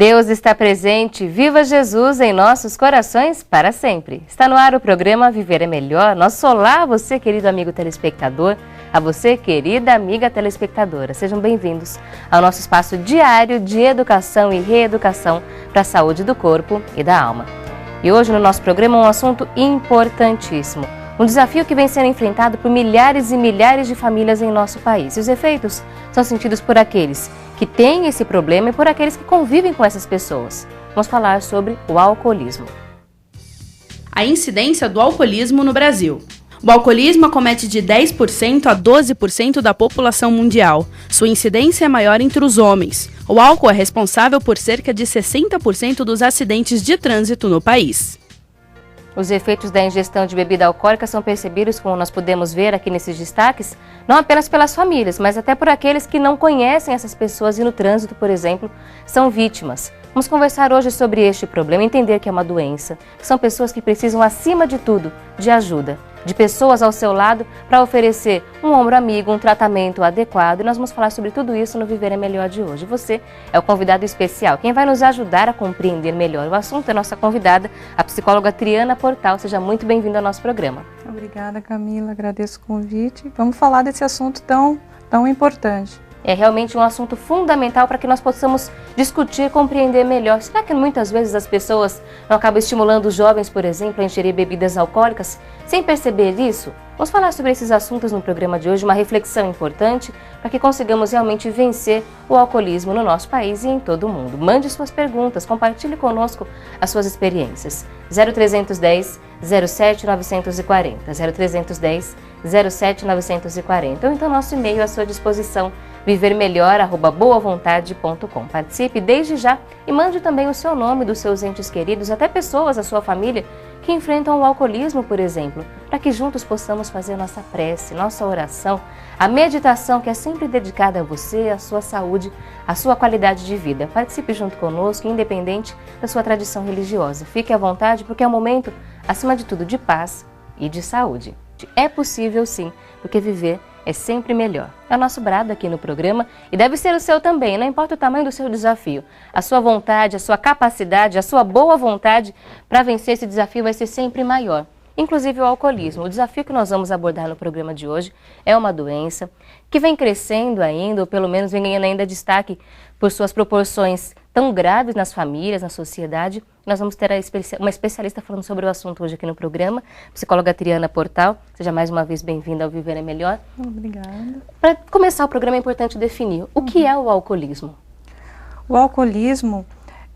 Deus está presente, viva Jesus em nossos corações para sempre. Está no ar o programa Viver é Melhor. Nosso olá a você, querido amigo telespectador, a você, querida amiga telespectadora. Sejam bem-vindos ao nosso espaço diário de educação e reeducação para a saúde do corpo e da alma. E hoje no nosso programa um assunto importantíssimo, um desafio que vem sendo enfrentado por milhares e milhares de famílias em nosso país. E os efeitos são sentidos por aqueles que têm esse problema e por aqueles que convivem com essas pessoas. Vamos falar sobre o alcoolismo. A incidência do alcoolismo no Brasil. O alcoolismo acomete de 10% a 12% da população mundial. Sua incidência é maior entre os homens. O álcool é responsável por cerca de 60% dos acidentes de trânsito no país. Os efeitos da ingestão de bebida alcoólica são percebidos, como nós podemos ver aqui nesses destaques, não apenas pelas famílias, mas até por aqueles que não conhecem essas pessoas e no trânsito, por exemplo, são vítimas. Vamos conversar hoje sobre este problema, entender que é uma doença, que são pessoas que precisam, acima de tudo, de ajuda, de pessoas ao seu lado para oferecer um ombro amigo, um tratamento adequado. E nós vamos falar sobre tudo isso no Viver é Melhor de hoje. Você é o convidado especial. Quem vai nos ajudar a compreender melhor o assunto é a nossa convidada, a psicóloga Triana Portal. Seja muito bem-vinda ao nosso programa. Obrigada, Camila. Agradeço o convite. Vamos falar desse assunto tão importante. É realmente um assunto fundamental para que nós possamos discutir, compreender melhor. Será que muitas vezes as pessoas não acabam estimulando os jovens, por exemplo, a ingerir bebidas alcoólicas sem perceber isso? Vamos falar sobre esses assuntos no programa de hoje, uma reflexão importante para que consigamos realmente vencer o alcoolismo no nosso país e em todo o mundo. Mande suas perguntas, compartilhe conosco as suas experiências. 0310 07 940, 0310 07 940, ou então nosso e-mail à sua disposição, vivermelhor@boavontade.com. Participe desde já e mande também o seu nome, dos seus entes queridos, até pessoas da sua família que enfrentam o alcoolismo, por exemplo, para que juntos possamos fazer nossa prece, nossa oração, a meditação que é sempre dedicada a você, à sua saúde, à sua qualidade de vida. Participe junto conosco, independente da sua tradição religiosa. Fique à vontade, porque é um momento, acima de tudo, de paz e de saúde. É possível sim, porque viver é sempre melhor. É o nosso brado aqui no programa e deve ser o seu também, não importa o tamanho do seu desafio. A sua vontade, a sua capacidade, a sua boa vontade para vencer esse desafio vai ser sempre maior. Inclusive o alcoolismo. O desafio que nós vamos abordar no programa de hoje é uma doença que vem crescendo ainda, ou pelo menos vem ganhando ainda destaque por suas proporções tão graves nas famílias, na sociedade. Nós vamos ter uma especialista falando sobre o assunto hoje aqui no programa, psicóloga Triana Portal. Seja mais uma vez bem-vinda ao Viver é Melhor. Obrigada. Para começar o programa é importante definir o que é o alcoolismo. O alcoolismo,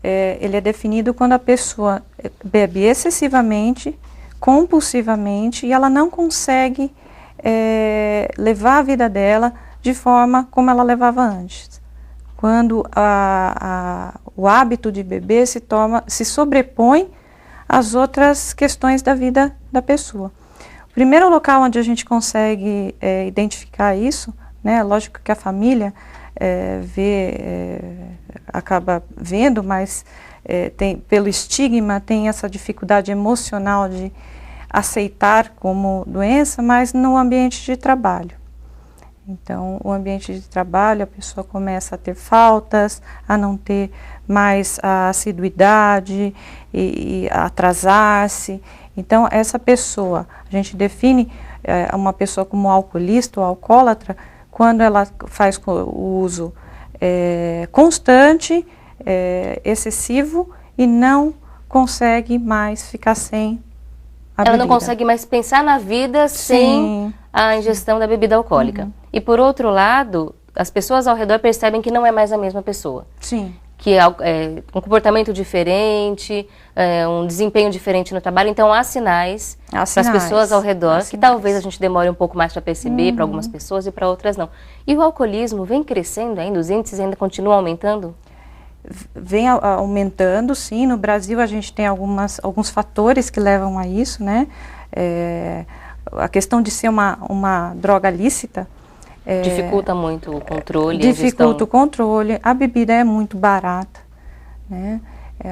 ele é definido quando a pessoa bebe excessivamente, compulsivamente, e ela não consegue levar a vida dela de forma como ela levava antes. Quando o hábito de beber se sobrepõe às outras questões da vida da pessoa. O primeiro local onde a gente consegue identificar isso, né, lógico que a família acaba vendo, mas pelo estigma tem essa dificuldade emocional de aceitar como doença, mas no ambiente de trabalho. Então, o ambiente de trabalho, a pessoa começa a ter faltas, a não ter mais a assiduidade e a atrasar-se. Então, essa pessoa, a gente define uma pessoa como alcoolista ou alcoólatra quando ela faz o uso constante, excessivo e não consegue mais ficar sem a bebida. Ela não consegue mais pensar na vida sem a ingestão da bebida alcoólica. Uhum. E por outro lado, as pessoas ao redor percebem que não é mais a mesma pessoa. Sim. Que é um comportamento diferente, um desempenho diferente no trabalho. Então há sinais para as pessoas ao redor que talvez a gente demore um pouco mais para perceber, para algumas pessoas e para outras não. E o alcoolismo vem crescendo ainda? Os índices ainda continuam aumentando? Vem aumentando, sim. No Brasil a gente tem alguns fatores que levam a isso, né? A questão de ser uma droga lícita dificulta muito o controle. Dificulta o controle. A bebida é muito barata, né?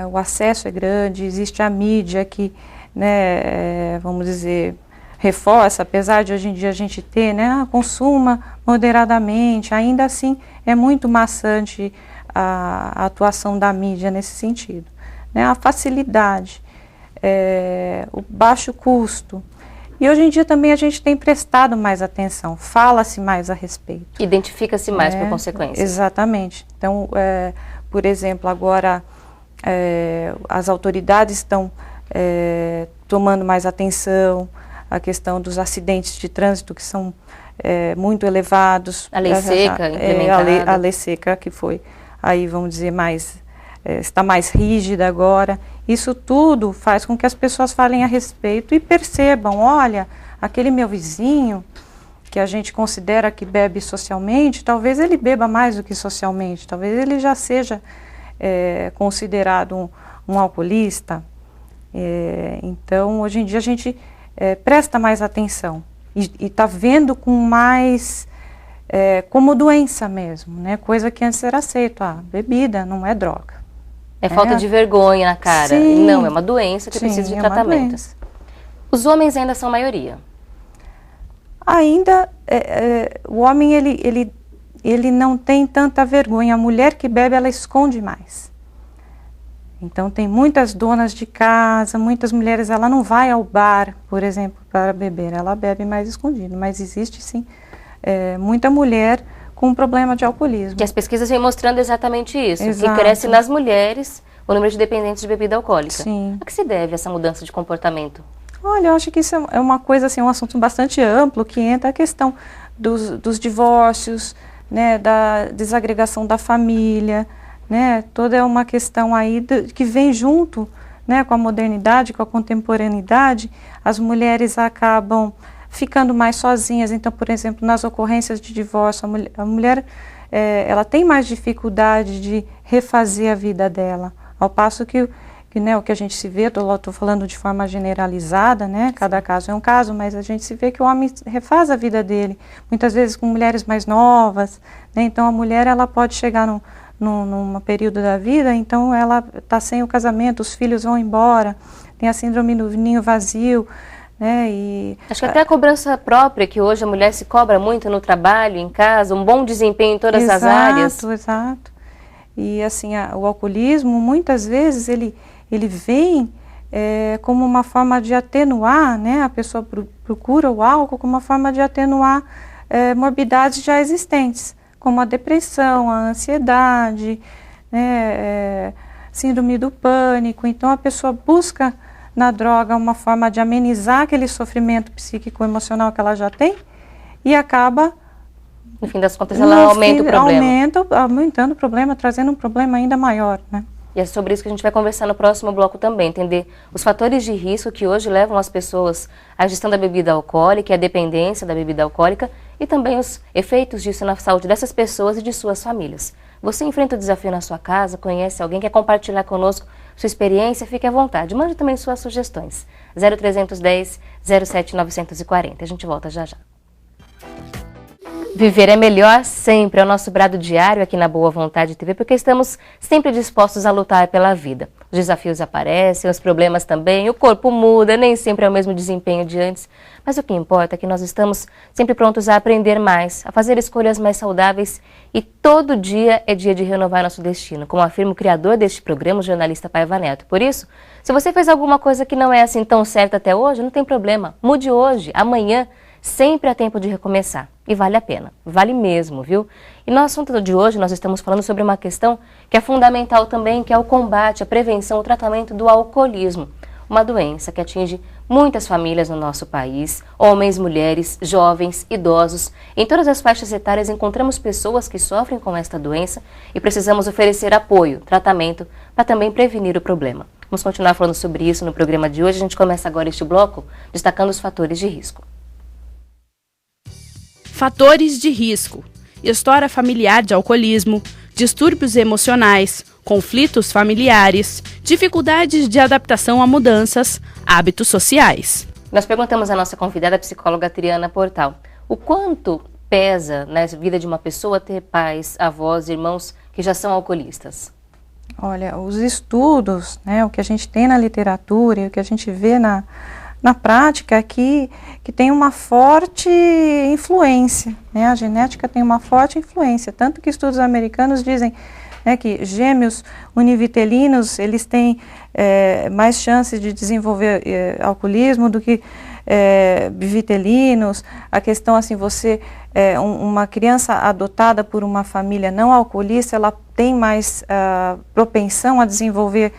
O acesso é grande, existe a mídia que, né, vamos dizer, reforça, apesar de hoje em dia a gente ter, né, consuma moderadamente, ainda assim é muito maçante a atuação da mídia nesse sentido, né? A facilidade, o baixo custo. E hoje em dia também a gente tem prestado mais atenção, fala-se mais a respeito. Identifica-se mais por consequência. Exatamente. Então, por exemplo, agora as autoridades estão tomando mais atenção, a questão dos acidentes de trânsito que são muito elevados. A lei seca implementada. A lei seca que foi, aí vamos dizer, está mais rígida agora. Isso tudo faz com que as pessoas falem a respeito e percebam, olha, aquele meu vizinho, que a gente considera que bebe socialmente, talvez ele beba mais do que socialmente, talvez ele já seja considerado um alcoolista. Então, hoje em dia a gente presta mais atenção e está vendo com mais, como doença mesmo, né? Coisa que antes era aceito, bebida não é droga. É falta de vergonha na cara. Sim, não, é uma doença que precisa de tratamento. Os homens ainda são maioria. Ainda, o homem, ele não tem tanta vergonha. A mulher que bebe, ela esconde mais. Então, tem muitas donas de casa, muitas mulheres, ela não vai ao bar, por exemplo, para beber. Ela bebe mais escondido. Mas existe, sim, muita mulher com problema de alcoolismo. Que as pesquisas vêm mostrando exatamente isso. Exato. Que cresce nas mulheres o número de dependentes de bebida alcoólica. Sim. A que se deve essa mudança de comportamento? Olha, eu acho que isso é uma coisa, assim, um assunto bastante amplo, que entra a questão dos divórcios, né, da desagregação da família, né, toda uma questão aí que vem junto, né, com a modernidade, com a contemporaneidade. As mulheres acabam ficando mais sozinhas. Então, por exemplo, nas ocorrências de divórcio, a mulher ela tem mais dificuldade de refazer a vida dela, ao passo que né, o que a gente se vê, estou falando de forma generalizada, né, cada caso é um caso, mas a gente se vê que o homem refaz a vida dele, muitas vezes com mulheres mais novas, né, então a mulher ela pode chegar num período da vida, então ela está sem o casamento, os filhos vão embora, tem a síndrome do ninho vazio, né, e acho que até a cobrança própria, que hoje a mulher se cobra muito no trabalho, em casa, um bom desempenho em todas as áreas. Exato. E assim, o alcoolismo, muitas vezes, ele vem como uma forma de atenuar, né, a pessoa procura o álcool como uma forma de atenuar morbidades já existentes, como a depressão, a ansiedade, né, síndrome do pânico. Então a pessoa busca na droga uma forma de amenizar aquele sofrimento psíquico-emocional que ela já tem e acaba, no fim das contas, ela aumenta o problema. Aumentando o problema, trazendo um problema ainda maior, né? E é sobre isso que a gente vai conversar no próximo bloco também, entender os fatores de risco que hoje levam as pessoas à gestão da bebida alcoólica e à dependência da bebida alcoólica e também os efeitos disso na saúde dessas pessoas e de suas famílias. Você enfrenta o desafio na sua casa, conhece alguém, quer compartilhar conosco sua experiência, fique à vontade. Mande também suas sugestões. 0310 07 940. A gente volta já já. Viver é melhor sempre, é o nosso brado diário aqui na Boa Vontade TV, porque estamos sempre dispostos a lutar pela vida. Os desafios aparecem, os problemas também, o corpo muda, nem sempre é o mesmo desempenho de antes, mas o que importa é que nós estamos sempre prontos a aprender mais, a fazer escolhas mais saudáveis e todo dia é dia de renovar nosso destino, como afirma o criador deste programa, o jornalista Paiva Neto. Por isso, se você fez alguma coisa que não é assim tão certa até hoje, não tem problema, mude hoje, amanhã, sempre há tempo de recomeçar. E vale a pena, vale mesmo, viu? E no assunto de hoje nós estamos falando sobre uma questão que é fundamental também, que é o combate, a prevenção, o tratamento do alcoolismo. Uma doença que atinge muitas famílias no nosso país, homens, mulheres, jovens, idosos. Em todas as faixas etárias encontramos pessoas que sofrem com esta doença e precisamos oferecer apoio, tratamento, para também prevenir o problema. Vamos continuar falando sobre isso no programa de hoje. A gente começa agora este bloco destacando os fatores de risco. Fatores de risco: história familiar de alcoolismo, distúrbios emocionais, conflitos familiares, dificuldades de adaptação a mudanças, hábitos sociais. Nós perguntamos à nossa convidada, a psicóloga Triana Portal, o quanto pesa na vida de uma pessoa ter pais, avós, irmãos que já são alcoolistas? Olha, os estudos, né, o que a gente tem na literatura e o que a gente vê na prática é que tem uma forte influência, né? A genética tem uma forte influência, tanto que estudos americanos dizem né, que gêmeos univitelinos, eles têm mais chances de desenvolver alcoolismo do que bivitelinos. A questão, assim, uma criança adotada por uma família não alcoolista, ela tem mais propensão a desenvolver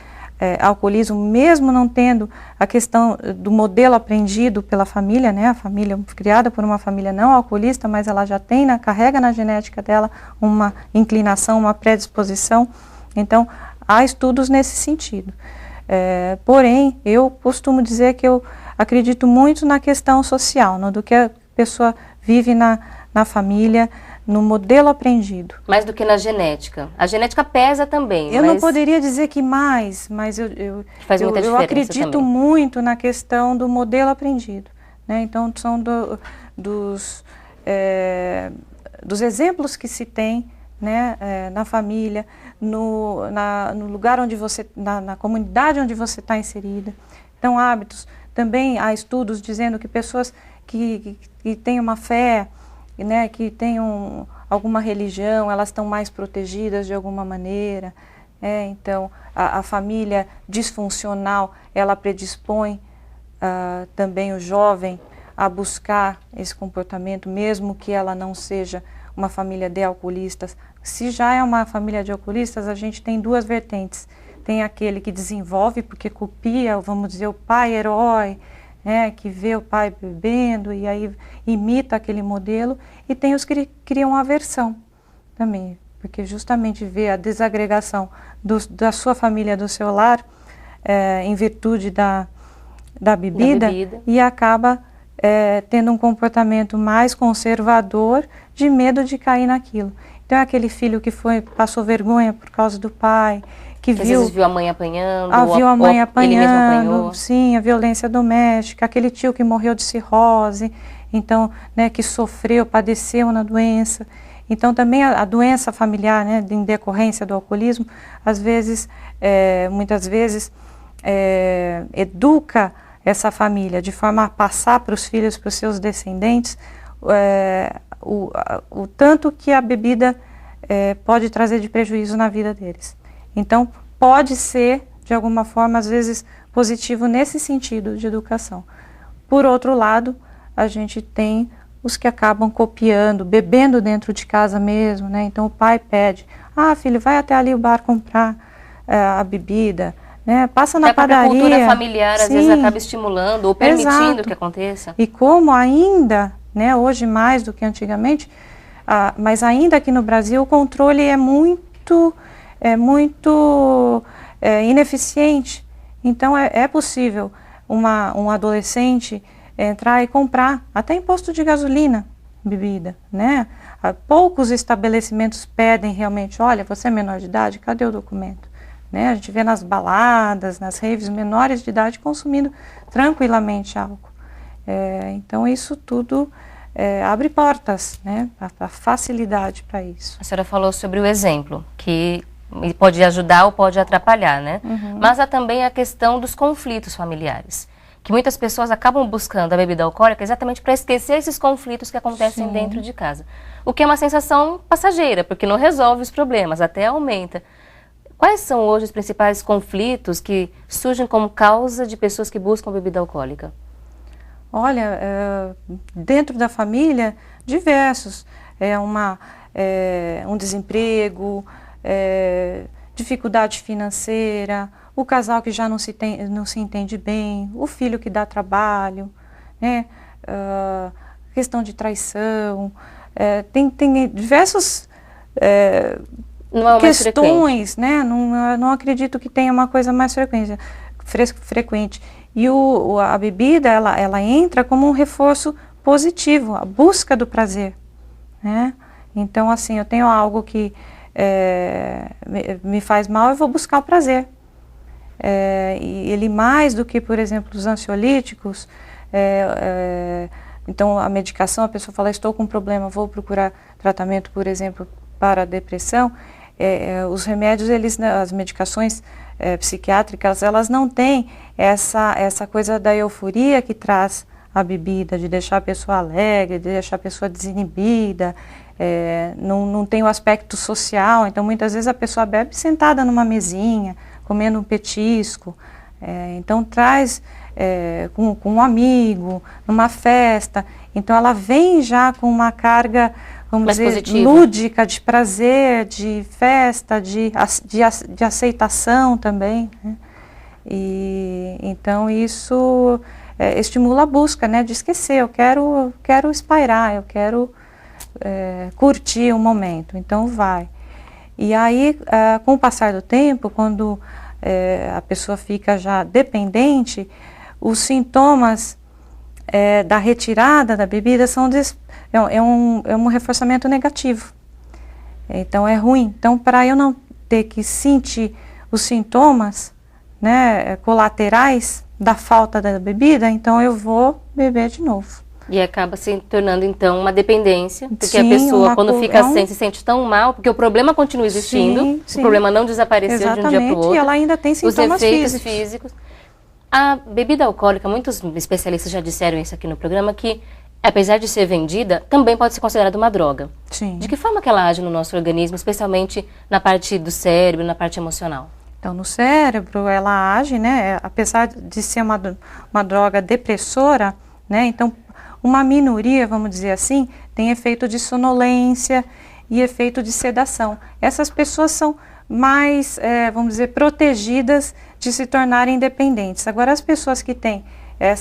alcoolismo, mesmo não tendo a questão do modelo aprendido pela família, né? A família criada por uma família não alcoolista, mas ela já carrega na genética dela uma inclinação, uma predisposição. Então, há estudos nesse sentido. Porém, eu costumo dizer que eu acredito muito na questão social, no do que a pessoa vive na família, no modelo aprendido. Mais do que na genética. A genética pesa também. Eu não poderia dizer que mais, mas eu acredito muito na questão do modelo aprendido, né? Então, são dos exemplos que se tem, né, na família, no lugar onde na comunidade onde você está inserida. Então, hábitos. Também há estudos dizendo que pessoas que têm uma fé, né, que tenham alguma religião, elas estão mais protegidas de alguma maneira. Então, a família disfuncional, ela predispõe também o jovem a buscar esse comportamento, mesmo que ela não seja uma família de alcoolistas. Se já é uma família de alcoolistas, a gente tem duas vertentes. Tem aquele que desenvolve porque copia, vamos dizer, o pai herói, né, que vê o pai bebendo e aí imita aquele modelo, e tem os que criam aversão também, porque justamente vê a desagregação da sua família, do seu lar, em virtude da bebida, e acaba tendo um comportamento mais conservador, de medo de cair naquilo. Então é aquele filho que passou vergonha por causa do pai, que às vezes viu a mãe apanhando, viu a mãe apanhando, ele mesmo apanhou. Sim, a violência doméstica, aquele tio que morreu de cirrose, então, né, que sofreu, padeceu na doença. Então também a doença familiar, né, em decorrência do alcoolismo, às vezes, muitas vezes, educa essa família de forma a passar para os filhos, para os seus descendentes, o tanto que a bebida pode trazer de prejuízo na vida deles. Então, pode ser, de alguma forma, às vezes, positivo nesse sentido de educação. Por outro lado, a gente tem os que acabam copiando, bebendo dentro de casa mesmo, né? Então, o pai pede, filho, vai até ali o bar comprar a bebida, né? Passa na padaria. A cultura familiar, às vezes, acaba estimulando ou permitindo que aconteça. E como ainda, né, hoje mais do que antigamente, mas ainda aqui no Brasil, o controle é muito ineficiente. Então, é possível um adolescente entrar e comprar, até em posto de gasolina, bebida, né? Poucos estabelecimentos pedem realmente, olha, você é menor de idade, cadê o documento? Né? A gente vê nas baladas, nas raves, menores de idade consumindo tranquilamente álcool. Então, isso tudo abre portas, né, a facilidade para isso. A senhora falou sobre o exemplo, que pode ajudar ou pode atrapalhar, né? Uhum. Mas há também a questão dos conflitos familiares, que muitas pessoas acabam buscando a bebida alcoólica exatamente para esquecer esses conflitos que acontecem dentro de casa. O que é uma sensação passageira, porque não resolve os problemas, até aumenta. Quais são hoje os principais conflitos que surgem como causa de pessoas que buscam bebida alcoólica? Olha, dentro da família, diversos. Um desemprego, dificuldade financeira, o casal que já não se entende bem, o filho que dá trabalho, né? Questão de traição, tem diversos questões, né? Não acredito que tenha uma coisa mais frequente. E a bebida, ela entra como um reforço positivo, a busca do prazer, né? Então, assim, eu tenho algo que me faz mal, eu vou buscar o prazer. E ele mais do que, por exemplo, os ansiolíticos, então a medicação, a pessoa fala, estou com um problema, vou procurar tratamento, por exemplo, para a depressão. Os remédios, as medicações psiquiátricas, elas não têm essa coisa da euforia que traz a bebida, de deixar a pessoa alegre, de deixar a pessoa desinibida. não tem o aspecto social, então muitas vezes a pessoa bebe sentada numa mesinha, comendo um petisco, então traz com um amigo, numa festa, então ela vem já com uma carga, vamos dizer, positiva, lúdica, de prazer, de festa, de aceitação também, né? E então isso estimula a busca, né, de esquecer, eu quero espairar, eu quero curtir o momento, então vai. E aí, com o passar do tempo, quando a pessoa fica já dependente, os sintomas da retirada da bebida são um reforçamento negativo. Então é ruim. Então, para eu não ter que sentir os sintomas, né, colaterais da falta da bebida, então eu vou beber de novo. E acaba se tornando, então, uma dependência, porque sim, a pessoa, quando fica sem, se sente tão mal, porque o problema continua existindo, sim, sim. O problema não desapareceu exatamente, de um dia para o outro. E ela ainda tem sintomas os efeitos físicos. A bebida alcoólica, muitos especialistas já disseram isso aqui no programa, que, apesar de ser vendida, também pode ser considerada uma droga. Sim. De que forma que ela age no nosso organismo, especialmente na parte do cérebro, na parte emocional? Então, no cérebro, ela age, né, apesar de ser uma droga depressora, né, então, uma minoria, vamos dizer assim, tem efeito de sonolência e efeito de sedação. Essas pessoas são mais, vamos dizer, protegidas de se tornarem dependentes. Agora, as pessoas que têm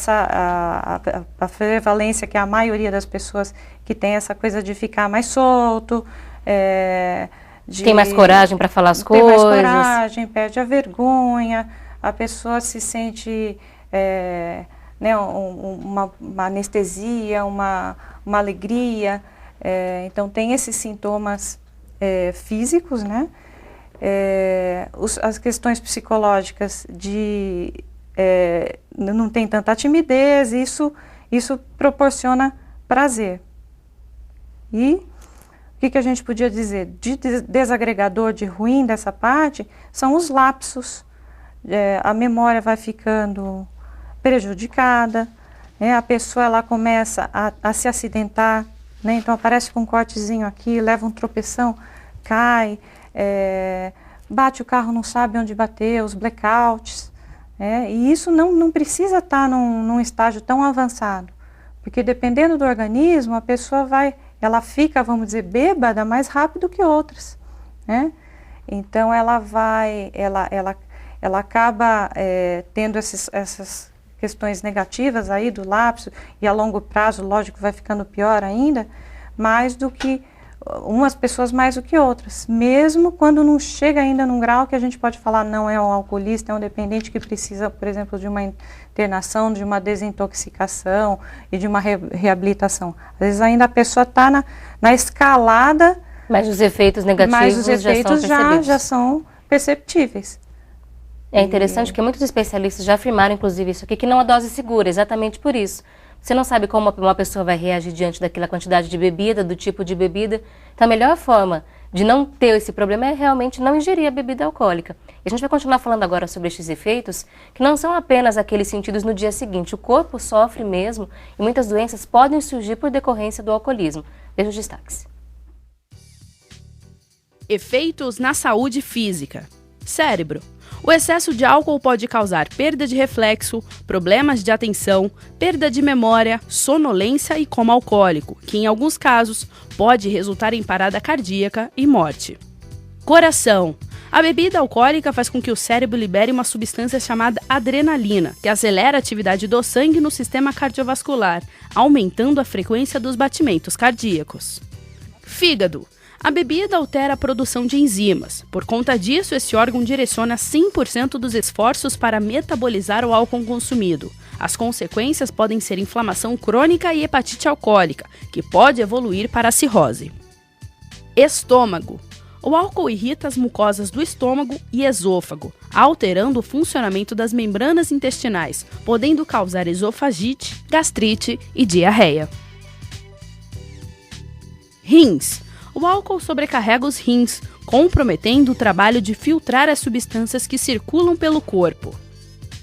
a prevalência, que é a maioria das pessoas que tem essa coisa de ficar mais solto, tem mais coragem para falar as coisas. Tem mais coragem, perde a vergonha, a pessoa se sente, né, uma anestesia, uma alegria. Então, tem esses sintomas físicos, né? As questões psicológicas não tem tanta timidez, isso proporciona prazer. E o que a gente podia dizer? De desagregador, de ruim dessa parte, são os lapsos. A memória vai ficando prejudicada, né? A pessoa ela começa a se acidentar, né? Então aparece com um cortezinho aqui, leva um tropeção, cai, bate o carro, não sabe onde bater, os blackouts. E isso não precisa estar num estágio tão avançado, porque dependendo do organismo, a pessoa ela fica, vamos dizer, bêbada mais rápido que outras, né? Então ela acaba tendo essas questões negativas aí do lapso, e a longo prazo, lógico, vai ficando pior ainda, mais do que umas pessoas mais do que outras, mesmo quando não chega ainda num grau que a gente pode falar não é um alcoolista, é um dependente que precisa, por exemplo, de uma internação, de uma desintoxicação e de uma reabilitação. Às vezes ainda a pessoa está na escalada, mas os efeitos negativos já são perceptíveis. É interessante que muitos especialistas já afirmaram, inclusive, isso aqui, que não há dose segura, exatamente por isso. Você não sabe como uma pessoa vai reagir diante daquela quantidade de bebida, do tipo de bebida. Então, a melhor forma de não ter esse problema é realmente não ingerir a bebida alcoólica. E a gente vai continuar falando agora sobre estes efeitos, que não são apenas aqueles sentidos no dia seguinte. O corpo sofre mesmo e muitas doenças podem surgir por decorrência do alcoolismo. Veja os destaques. Efeitos na saúde física. Cérebro. O excesso de álcool pode causar perda de reflexo, problemas de atenção, perda de memória, sonolência e coma alcoólico, que em alguns casos pode resultar em parada cardíaca e morte. Coração. A bebida alcoólica faz com que o cérebro libere uma substância chamada adrenalina, que acelera a atividade do sangue no sistema cardiovascular, aumentando a frequência dos batimentos cardíacos. Fígado. A bebida altera a produção de enzimas. Por conta disso, esse órgão direciona 100% dos esforços para metabolizar o álcool consumido. As consequências podem ser inflamação crônica e hepatite alcoólica, que pode evoluir para a cirrose. Estômago. O álcool irrita as mucosas do estômago e esôfago, alterando o funcionamento das membranas intestinais, podendo causar esofagite, gastrite e diarreia. Rins. O álcool sobrecarrega os rins, comprometendo o trabalho de filtrar as substâncias que circulam pelo corpo.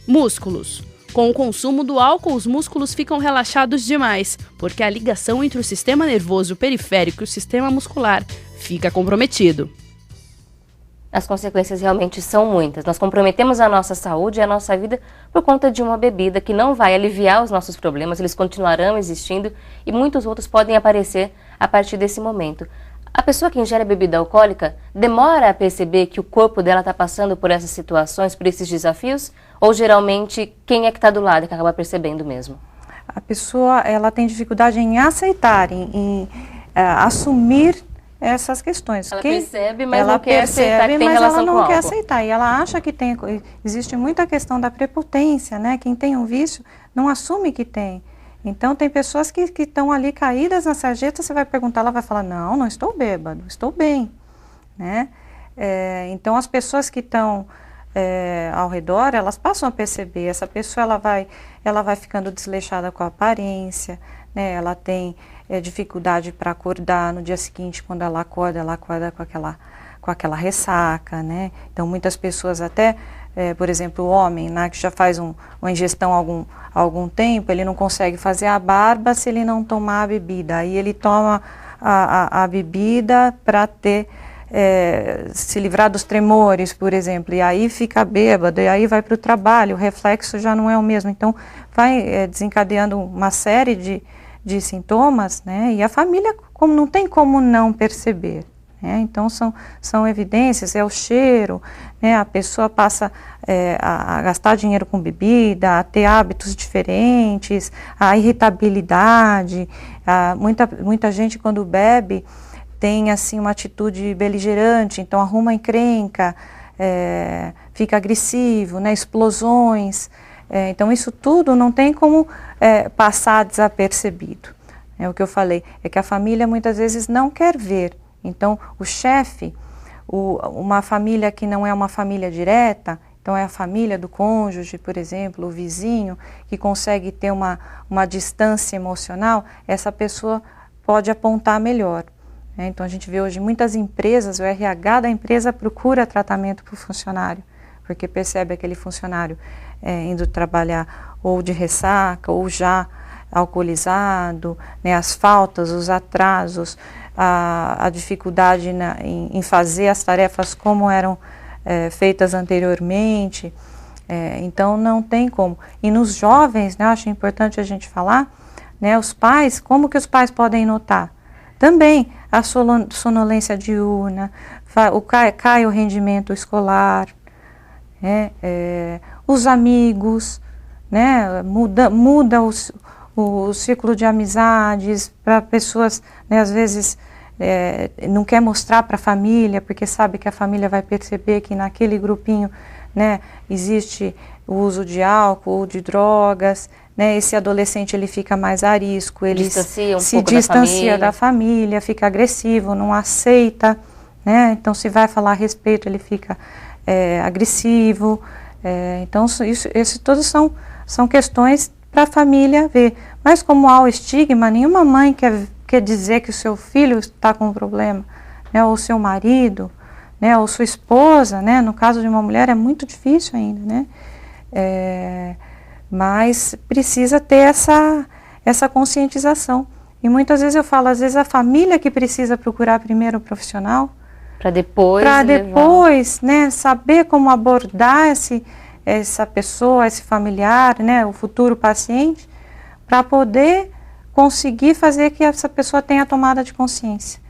Músculos. Com o consumo do álcool, os músculos ficam relaxados demais, porque a ligação entre o sistema nervoso periférico e o sistema muscular fica comprometido. As consequências realmente são muitas. Nós comprometemos a nossa saúde e a nossa vida por conta de uma bebida que não vai aliviar os nossos problemas, eles continuarão existindo e muitos outros podem aparecer a partir desse momento. A pessoa que ingere bebida alcoólica demora a perceber que o corpo dela está passando por essas situações, por esses desafios? Ou geralmente quem é que está do lado que acaba percebendo mesmo? A pessoa ela tem dificuldade em aceitar, em assumir essas questões. Ela percebe, mas ela não quer aceitar que tem relação com o álcool. Quer aceitar, e ela acha que tem. Existe muita questão da prepotência, né? Quem tem um vício não assume que tem. Então, tem pessoas que estão ali caídas na sarjeta, você vai perguntar, ela vai falar, não estou bêbado, estou bem, né? Então, as pessoas que estão ao redor, elas passam a perceber, essa pessoa ela vai ficando desleixada com a aparência, né? Ela tem dificuldade para acordar no dia seguinte, quando ela acorda com aquela ressaca, né? Então, muitas pessoas até, por exemplo, o homem, né, que já faz uma ingestão há algum tempo, ele não consegue fazer a barba se ele não tomar a bebida. Aí ele toma a bebida para se livrar dos tremores, por exemplo, e aí fica bêbado, e aí vai para o trabalho, o reflexo já não é o mesmo. Então, vai desencadeando uma série de sintomas, né? E a família não tem como não perceber. Então, são evidências, é o cheiro, né? A pessoa passa a gastar dinheiro com bebida, a ter hábitos diferentes, a irritabilidade. Muita gente, quando bebe, tem assim, uma atitude beligerante, então arruma encrenca, fica agressivo, né? Explosões. Então, isso tudo não tem como passar desapercebido. O que eu falei é que a família muitas vezes não quer ver. Então, o chefe, uma família que não é uma família direta, então é a família do cônjuge, por exemplo, o vizinho, que consegue ter uma distância emocional, essa pessoa pode apontar melhor. Então, a gente vê hoje muitas empresas, o RH da empresa procura tratamento para o funcionário, porque percebe aquele funcionário indo trabalhar ou de ressaca, ou já alcoolizado, né, as faltas, os atrasos, a dificuldade em fazer as tarefas como eram feitas anteriormente. Então, não tem como. E nos jovens, né, acho importante a gente falar, né, os pais, como que os pais podem notar? Também a sonolência diurna, cai o rendimento escolar, os amigos, né, muda o ciclo de amizades para pessoas, né, às vezes não quer mostrar para a família, porque sabe que a família vai perceber que naquele grupinho, né, existe o uso de álcool ou de drogas, né, esse adolescente ele fica mais arisco, ele se distancia da família, fica agressivo, não aceita, né, então se vai falar a respeito ele fica agressivo, então isso todos são questões para a família ver. Mas como há o estigma, nenhuma mãe quer dizer que o seu filho está com um problema, né, ou seu marido, né, ou sua esposa, né, no caso de uma mulher é muito difícil ainda, né, mas precisa ter essa conscientização. E muitas vezes eu falo, às vezes a família que precisa procurar primeiro o profissional, para depois, né, saber como abordar essa pessoa, esse familiar, né, o futuro paciente, para poder conseguir fazer que essa pessoa tenha tomada de consciência.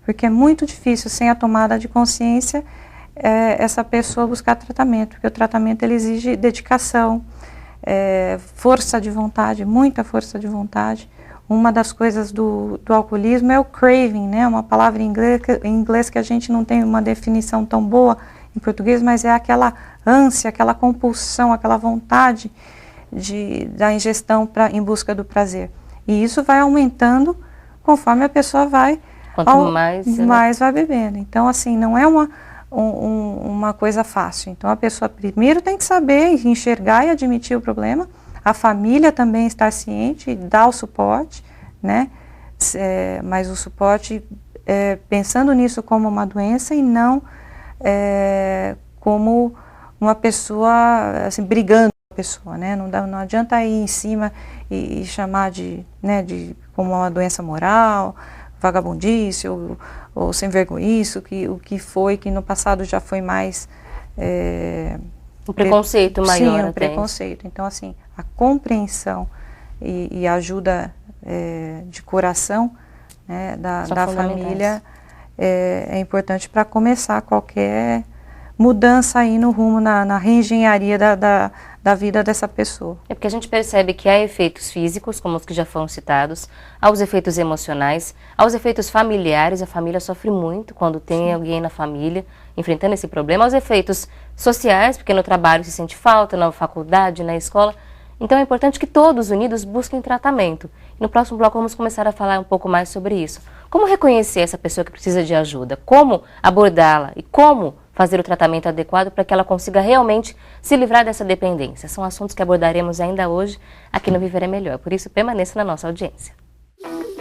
Porque é muito difícil, sem a tomada de consciência, essa pessoa buscar tratamento, porque o tratamento ele exige dedicação, força de vontade, muita força de vontade. Uma das coisas do alcoolismo é o craving, né, uma palavra em inglês que a gente não tem uma definição tão boa em português, mas é aquela ânsia, aquela compulsão, aquela vontade da ingestão em busca do prazer. E isso vai aumentando conforme a pessoa vai, mais vai bebendo. Então, assim, não é uma coisa fácil. Então, a pessoa primeiro tem que saber enxergar e admitir o problema, a família também estar ciente e dar o suporte, né? Mas o suporte pensando nisso como uma doença e não como uma pessoa assim, brigando pessoa, né? Não adianta ir em cima e chamar de como uma doença moral, vagabundice ou sem vergonhice, o que foi, que no passado já foi mais... um preconceito maior. Sim, um preconceito. Então, assim, a compreensão e a ajuda de coração, né, da família é importante para começar qualquer mudança aí no rumo, na reengenharia da vida dessa pessoa. É porque a gente percebe que há efeitos físicos, como os que já foram citados, há os efeitos emocionais, há os efeitos familiares, a família sofre muito quando tem alguém na família enfrentando esse problema, há os efeitos sociais, porque no trabalho se sente falta, na faculdade, na escola. Então é importante que todos unidos busquem tratamento. No próximo bloco vamos começar a falar um pouco mais sobre isso. Como reconhecer essa pessoa que precisa de ajuda? Como abordá-la? E como fazer o tratamento adequado para que ela consiga realmente se livrar dessa dependência? São assuntos que abordaremos ainda hoje aqui no Viver é Melhor. Por isso, permaneça na nossa audiência.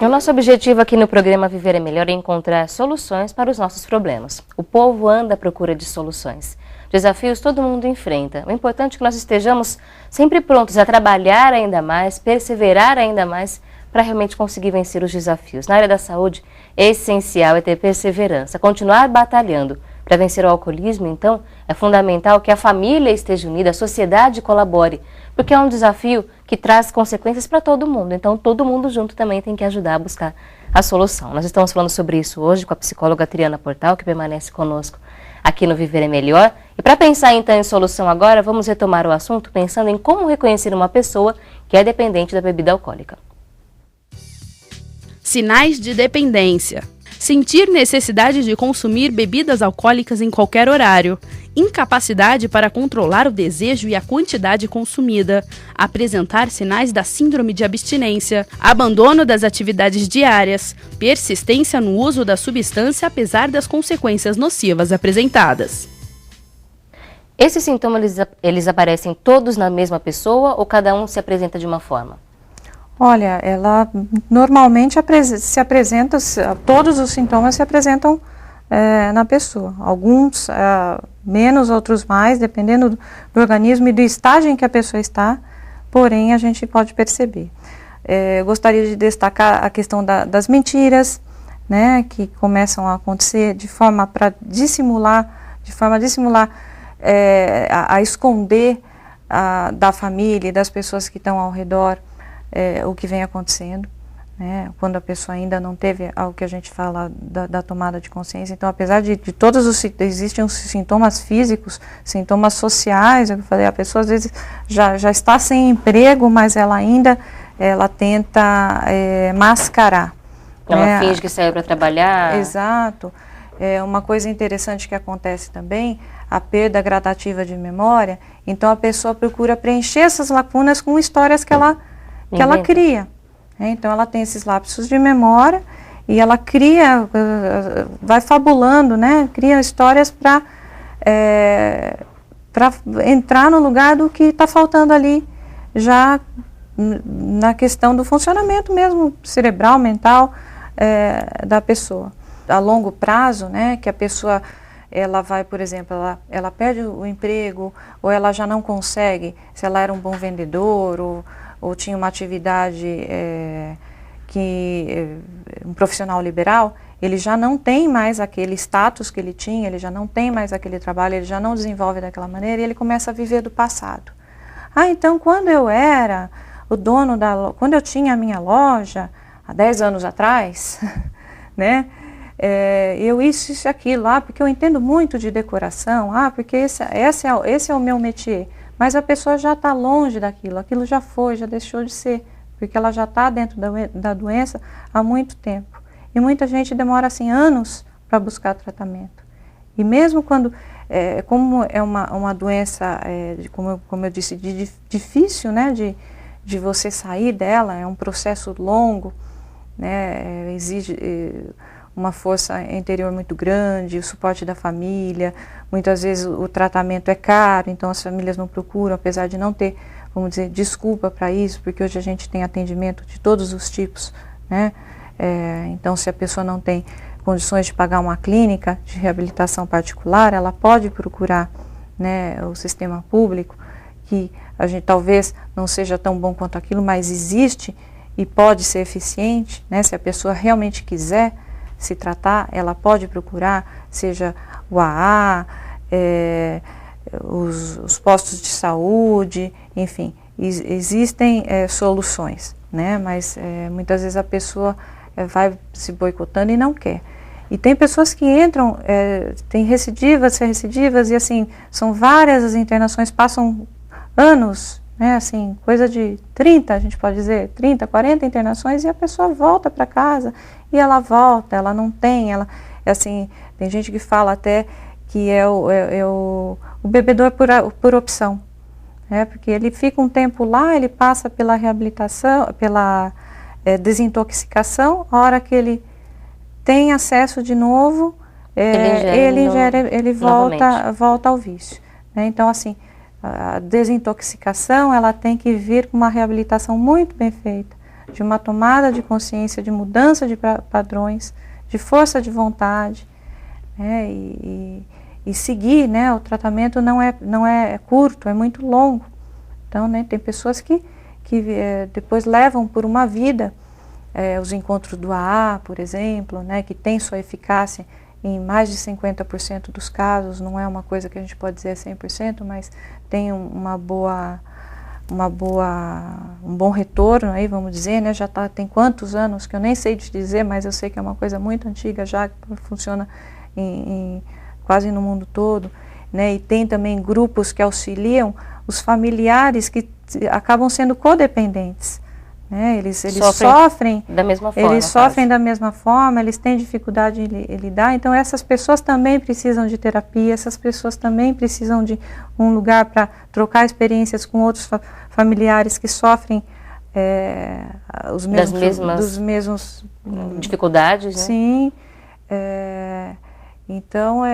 O nosso objetivo aqui no programa Viver é Melhor é encontrar soluções para os nossos problemas. O povo anda à procura de soluções. Desafios todo mundo enfrenta. O importante é que nós estejamos sempre prontos a trabalhar ainda mais, perseverar ainda mais, para realmente conseguir vencer os desafios. Na área da saúde, é essencial ter perseverança, continuar batalhando. Para vencer o alcoolismo, então, é fundamental que a família esteja unida, a sociedade colabore, porque é um desafio que traz consequências para todo mundo. Então, todo mundo junto também tem que ajudar a buscar a solução. Nós estamos falando sobre isso hoje com a psicóloga Triana Portal, que permanece conosco aqui no Viver é Melhor. E para pensar então em solução agora, vamos retomar o assunto pensando em como reconhecer uma pessoa que é dependente da bebida alcoólica. Sinais de dependência. Sentir necessidade de consumir bebidas alcoólicas em qualquer horário. Incapacidade para controlar o desejo e a quantidade consumida. Apresentar sinais da síndrome de abstinência. Abandono das atividades diárias. Persistência no uso da substância apesar das consequências nocivas apresentadas. Esses sintomas, eles aparecem todos na mesma pessoa ou cada um se apresenta de uma forma? Olha, ela normalmente se apresenta, todos os sintomas se apresentam na pessoa. Alguns menos, outros mais, dependendo do organismo e do estágio em que a pessoa está, porém a gente pode perceber. Gostaria de destacar a questão das mentiras, né, que começam a acontecer de forma a dissimular, a esconder da família e das pessoas que estão ao redor o que vem acontecendo, né, quando a pessoa ainda não teve algo que a gente fala da tomada de consciência. Então, apesar de todos existem os sintomas físicos, sintomas sociais, eu falei, a pessoa às vezes já está sem emprego, mas ela tenta mascarar. Ela finge que saiu para trabalhar. Exato. Uma coisa interessante que acontece também, a perda gradativa de memória, então a pessoa procura preencher essas lacunas com histórias que ela cria. Então ela tem esses lapsos de memória e ela cria, vai fabulando, né? Cria histórias para entrar no lugar do que está faltando ali, já na questão do funcionamento mesmo cerebral, mental da pessoa. A longo prazo, né, que a pessoa ela vai, por exemplo, ela perde o emprego ou ela já não consegue, se ela era um bom vendedor ou tinha uma atividade um profissional liberal, ele já não tem mais aquele status que ele tinha, ele já não tem mais aquele trabalho, ele já não desenvolve daquela maneira e ele começa a viver do passado. Então quando eu era o dono quando eu tinha a minha loja, há 10 anos atrás, né, eu isso e aquilo, porque eu entendo muito de decoração, porque esse é o meu métier. Mas a pessoa já está longe daquilo, aquilo já foi, já deixou de ser, porque ela já está dentro da doença há muito tempo. E muita gente demora assim anos para buscar tratamento. E mesmo quando, como é uma doença, como eu disse, difícil, né, de você sair dela, é um processo longo, né, exige uma força interior muito grande, o suporte da família, muitas vezes o tratamento é caro, então as famílias não procuram, apesar de não ter, vamos dizer, desculpa para isso, porque hoje a gente tem atendimento de todos os tipos, né? Então se a pessoa não tem condições de pagar uma clínica de reabilitação particular, ela pode procurar, né, o sistema público, que a gente talvez não seja tão bom quanto aquilo, mas existe e pode ser eficiente, né? Se a pessoa realmente quiser se tratar, ela pode procurar, seja o AA, os postos de saúde, enfim, existem soluções, né? Mas muitas vezes a pessoa vai se boicotando e não quer. E tem pessoas que entram, tem recidivas e assim, são várias as internações, passam anos, né, assim, coisa de 30, a gente pode dizer, 30, 40 internações, e a pessoa volta para casa, e ela volta, ela não tem, assim, tem gente que fala até que o bebedor por opção, né, porque ele fica um tempo lá, ele passa pela reabilitação, pela desintoxicação, a hora que ele tem acesso de novo, ele volta ao vício, né? Então, assim, a desintoxicação, ela tem que vir com uma reabilitação muito bem feita, de uma tomada de consciência, de mudança de padrões, de força de vontade, né? E seguir, né? O tratamento não é curto, é muito longo. Então, né, tem pessoas que depois levam por uma vida os encontros do AA, por exemplo, né, que tem sua eficácia em mais de 50% dos casos, não é uma coisa que a gente pode dizer 100%, mas tem um bom retorno aí, vamos dizer, né, tem quantos anos que eu nem sei te dizer, mas eu sei que é uma coisa muito antiga já, que funciona quase no mundo todo, né, e tem também grupos que auxiliam os familiares que acabam sendo codependentes, né, eles sofrem da mesma forma, eles têm dificuldade em lidar, então essas pessoas também precisam de terapia, essas pessoas também precisam de um lugar para trocar experiências com outros familiares que sofrem dos mesmos dificuldades, né? Sim, então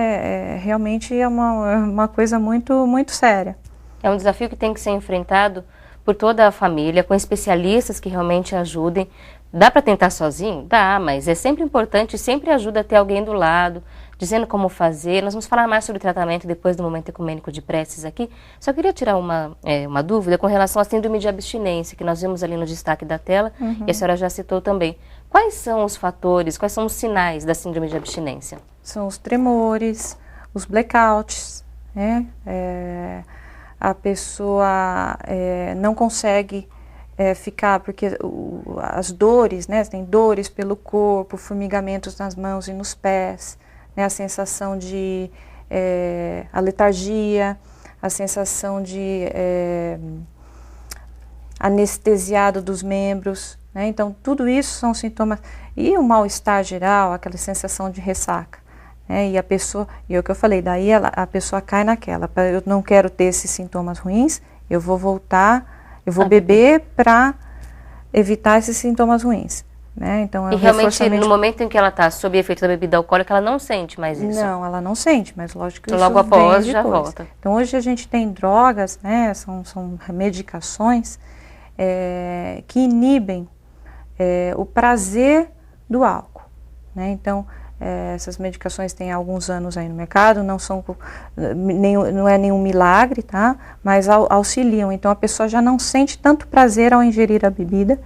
realmente é uma coisa muito, muito séria. É um desafio que tem que ser enfrentado por toda a família, com especialistas que realmente ajudem. Dá para tentar sozinho? Dá, mas é sempre importante, sempre ajuda a ter alguém do lado, dizendo como fazer. Nós vamos falar mais sobre tratamento depois do Momento Ecumênico de Preces aqui. Só queria tirar uma dúvida com relação à síndrome de abstinência, que nós vimos ali no destaque da tela, e a senhora já citou também. Quais são os fatores, quais são os sinais da síndrome de abstinência? São os tremores, os blackouts, né? A pessoa não consegue ficar, porque as dores, né, tem dores pelo corpo, formigamentos nas mãos e nos pés, né, a sensação de a letargia, a sensação de anestesiado dos membros, né, então tudo isso são sintomas, e o mal-estar geral, aquela sensação de ressaca. E a pessoa, e é o que eu falei, daí a pessoa cai naquela, eu não quero ter esses sintomas ruins, eu vou voltar, eu vou beber para evitar esses sintomas ruins, né? Então, e realmente no momento em que ela está sob efeito da bebida alcoólica, ela não sente mais isso? Não, ela não sente, mas lógico que então, logo após já volta. Então hoje a gente tem drogas, né, são medicações que inibem o prazer do álcool, né? Então, essas medicações têm alguns anos aí no mercado, não é nenhum milagre, tá? Mas auxiliam, então a pessoa já não sente tanto prazer ao ingerir a bebida,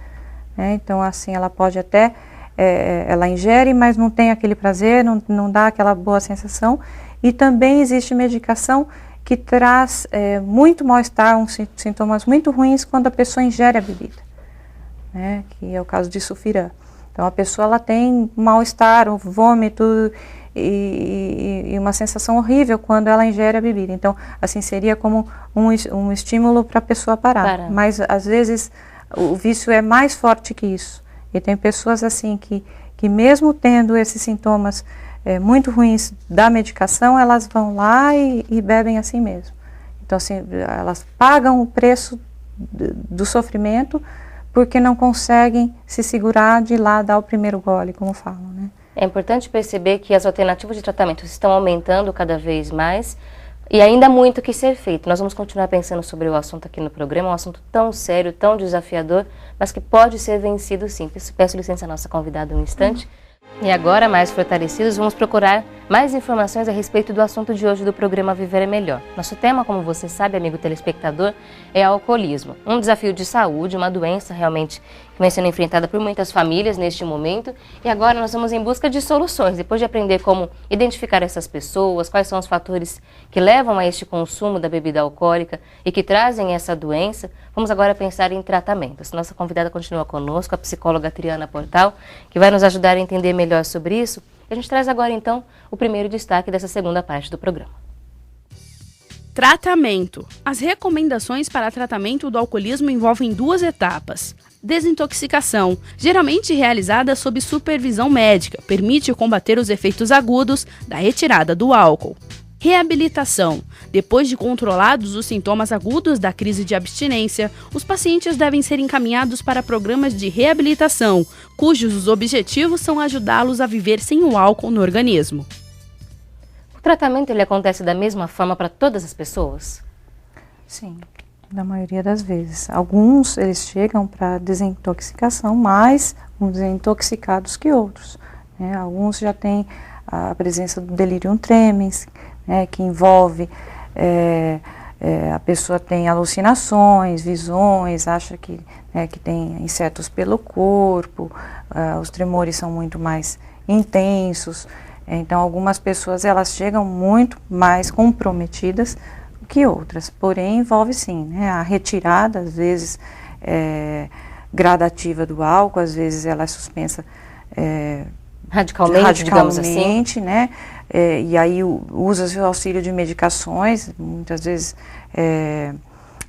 né? Então assim, ela pode até, ela ingere, mas não tem aquele prazer, não dá aquela boa sensação, e também existe medicação que traz muito mal-estar, sintomas muito ruins quando a pessoa ingere a bebida, né? Que é o caso de sulfiram. Então a pessoa ela tem mal-estar, um vômito e uma sensação horrível quando ela ingere a bebida. Então assim seria como um estímulo para a pessoa parar. Mas às vezes o vício é mais forte que isso. E tem pessoas assim que mesmo tendo esses sintomas muito ruins da medicação, elas vão lá e bebem assim mesmo. Então assim, elas pagam o preço do sofrimento porque não conseguem se segurar de ir lá dar o primeiro gole, como falam, né? É importante perceber que as alternativas de tratamento estão aumentando cada vez mais e ainda há muito que ser feito. Nós vamos continuar pensando sobre o assunto aqui no programa, um assunto tão sério, tão desafiador, mas que pode ser vencido sim. Peço licença à nossa convidada um instante. E agora, mais fortalecidos, vamos procurar mais informações a respeito do assunto de hoje do programa Viver é Melhor. Nosso tema, como você sabe, amigo telespectador, é alcoolismo. Um desafio de saúde, uma doença realmente que vem sendo enfrentada por muitas famílias neste momento. E agora nós vamos em busca de soluções. Depois de aprender como identificar essas pessoas, quais são os fatores que levam a este consumo da bebida alcoólica e que trazem essa doença, vamos agora pensar em tratamentos. Nossa convidada continua conosco, a psicóloga Triana Portal, que vai nos ajudar a entender melhor sobre isso. A gente traz agora, então, o primeiro destaque dessa segunda parte do programa. Tratamento. As recomendações para tratamento do alcoolismo envolvem 2 etapas. Desintoxicação, geralmente realizada sob supervisão médica, permite combater os efeitos agudos da retirada do álcool. Reabilitação. Depois de controlados os sintomas agudos da crise de abstinência, os pacientes devem ser encaminhados para programas de reabilitação, cujos objetivos são ajudá-los a viver sem o álcool no organismo. O tratamento ele acontece da mesma forma para todas as pessoas? Sim, na maioria das vezes. Alguns eles chegam para desintoxicação mais desintoxicados que outros, né? Alguns já têm a presença do delirium tremens, que envolve, a pessoa tem alucinações, visões, acha que tem insetos pelo corpo, os tremores são muito mais intensos. Então, algumas pessoas elas chegam muito mais comprometidas que outras, porém envolve sim, a retirada, às vezes gradativa do álcool, às vezes ela é suspensa radicalmente, digamos assim, né? E aí usa-se o auxílio de medicações, muitas vezes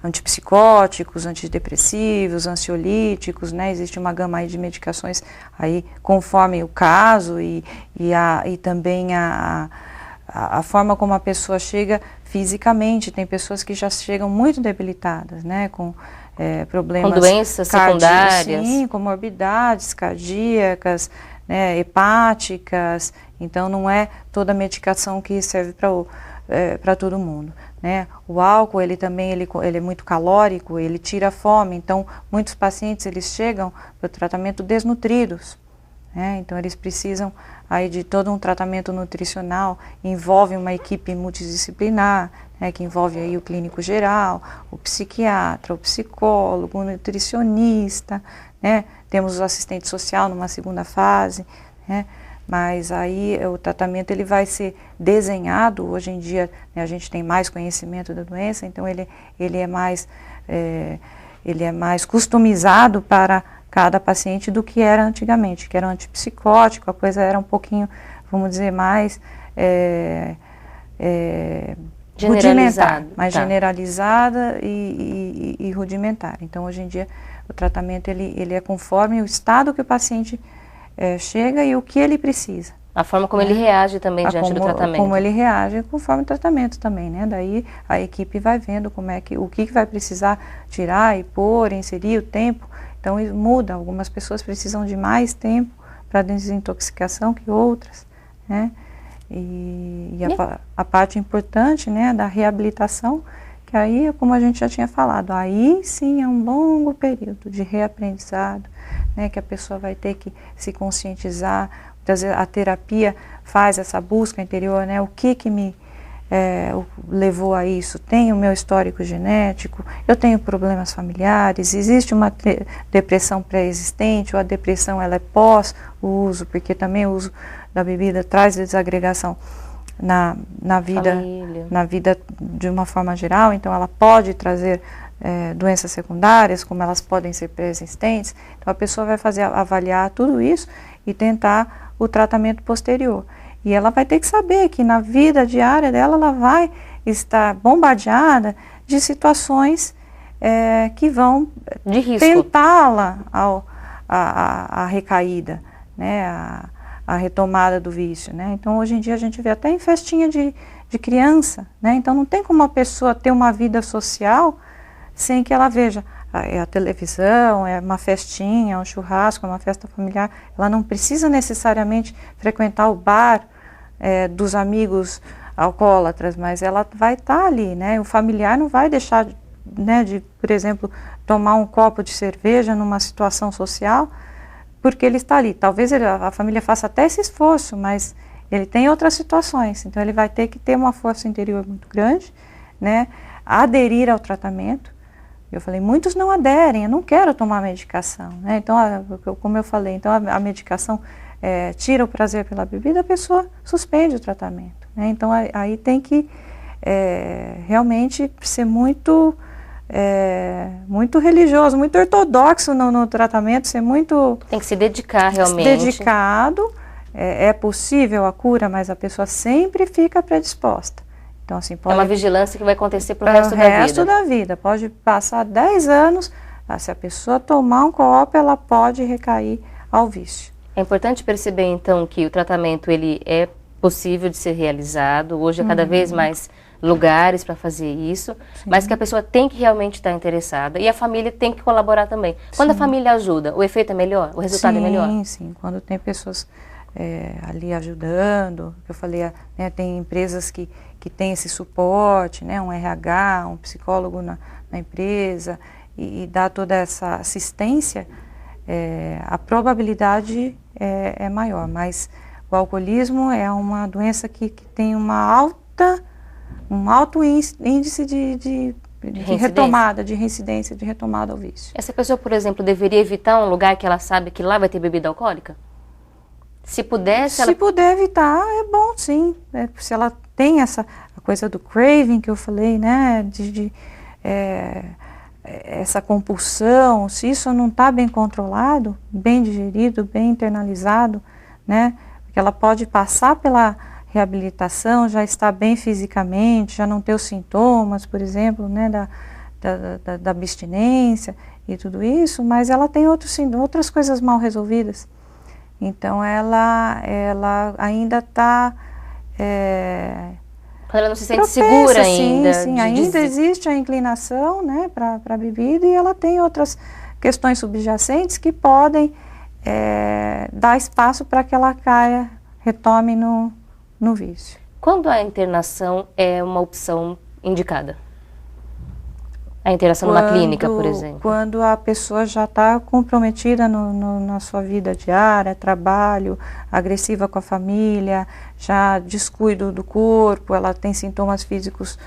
antipsicóticos, antidepressivos, ansiolíticos, né? Existe uma gama aí de medicações aí conforme o caso e também a forma como a pessoa chega fisicamente. Tem pessoas que já chegam muito debilitadas, né? Com problemas... Com doenças secundárias. Sim, comorbidades cardíacas, né, hepáticas. Então não é toda medicação que serve para todo mundo, né? O álcool ele também ele é muito calórico, ele tira a fome. Então muitos pacientes eles chegam para o tratamento desnutridos, né? Então eles precisam aí de todo um tratamento nutricional, envolve uma equipe multidisciplinar, né, que envolve aí o clínico geral, o psiquiatra, o psicólogo, o nutricionista, né? Temos o assistente social numa segunda fase, né? Mas aí o tratamento ele vai ser desenhado. Hoje em dia, né, a gente tem mais conhecimento da doença, então ele é mais customizado para cada paciente do que era antigamente, que era antipsicótico, a coisa era um pouquinho, vamos dizer, mais rudimentar, mais generalizada e rudimentar. Então hoje em dia o tratamento ele é conforme o estado que o paciente chega e o que ele precisa. A forma como ele reage também diante do tratamento. Como ele reage conforme o tratamento também, né? Daí a equipe vai vendo o que vai precisar tirar e pôr, inserir o tempo. Então isso muda. Algumas pessoas precisam de mais tempo para desintoxicação que outras, né? E a parte importante, né, da reabilitação, que aí, como a gente já tinha falado, aí sim é um longo período de reaprendizado, né, que a pessoa vai ter que se conscientizar. Muitas vezes a terapia faz essa busca interior, né, o que me levou a isso? Tem o meu histórico genético, eu tenho problemas familiares, existe uma depressão pré-existente, ou a depressão ela é pós o uso, porque também o uso da bebida traz desagregação na vida de uma forma geral. Então ela pode trazer doenças secundárias, como elas podem ser pré-existentes. Então a pessoa vai avaliar tudo isso e tentar o tratamento posterior. E ela vai ter que saber que na vida diária dela ela vai estar bombardeada de situações que vão tentá-la a recaída, né, a retomada do vício, né? Então hoje em dia a gente vê até em festinha de criança, né? Então não tem como a pessoa ter uma vida social sem que ela veja a televisão, é uma festinha, um churrasco, uma festa familiar. Ela não precisa necessariamente frequentar o bar dos amigos alcoólatras, mas ela vai estar ali, né? O familiar não vai deixar, né, de, por exemplo, tomar um copo de cerveja numa situação social, porque ele está ali. Talvez a família faça até esse esforço, mas ele tem outras situações. Então ele vai ter que ter uma força interior muito grande, né? Aderir ao tratamento. Eu falei, muitos não aderem, eu não quero tomar medicação, né? Então, como eu falei, então a medicação tira o prazer pela bebida, a pessoa suspende o tratamento, né? Então aí tem que realmente ser muito religioso, muito ortodoxo no tratamento, ser muito... Tem que se dedicar realmente. Dedicado, é possível a cura, mas a pessoa sempre fica predisposta. Então, assim, pode, é uma vigilância que vai acontecer para o resto da vida. Pode passar 10 anos, se a pessoa tomar um copo, ela pode recair ao vício. É importante perceber, então, que o tratamento ele é possível de ser realizado. Hoje, há cada vez mais lugares para fazer isso, sim, mas que a pessoa tem que realmente estar interessada e a família tem que colaborar também. Quando a família ajuda, o efeito é melhor? O resultado é melhor? Sim. Quando tem pessoas ali ajudando, eu falei, né, tem empresas que tem esse suporte, né, um RH, um psicólogo na empresa e dá toda essa assistência, a probabilidade é maior. Mas o alcoolismo é uma doença que tem um alto índice de retomada, de reincidência, de retomada ao vício. Essa pessoa, por exemplo, deveria evitar um lugar que ela sabe que lá vai ter bebida alcoólica? Se pudesse... Se puder evitar, é bom, sim. Se ela tem a coisa do craving que eu falei, né, essa compulsão, se isso não está bem controlado, bem digerido, bem internalizado, né, porque ela pode passar pela reabilitação, já estar bem fisicamente, já não ter os sintomas, por exemplo, né, da abstinência e tudo isso, mas ela tem outras coisas mal resolvidas. Então ela ainda está... Quando ela não se sente segura ainda. Sim, ainda existe a inclinação, né, para a bebida, e ela tem outras questões subjacentes que podem dar espaço para que ela retome no vício. Quando a internação é uma opção indicada? A internação numa clínica, por exemplo? Quando a pessoa já está comprometida na sua vida diária, trabalho, agressiva com a família, já descuido do corpo, ela tem sintomas físicos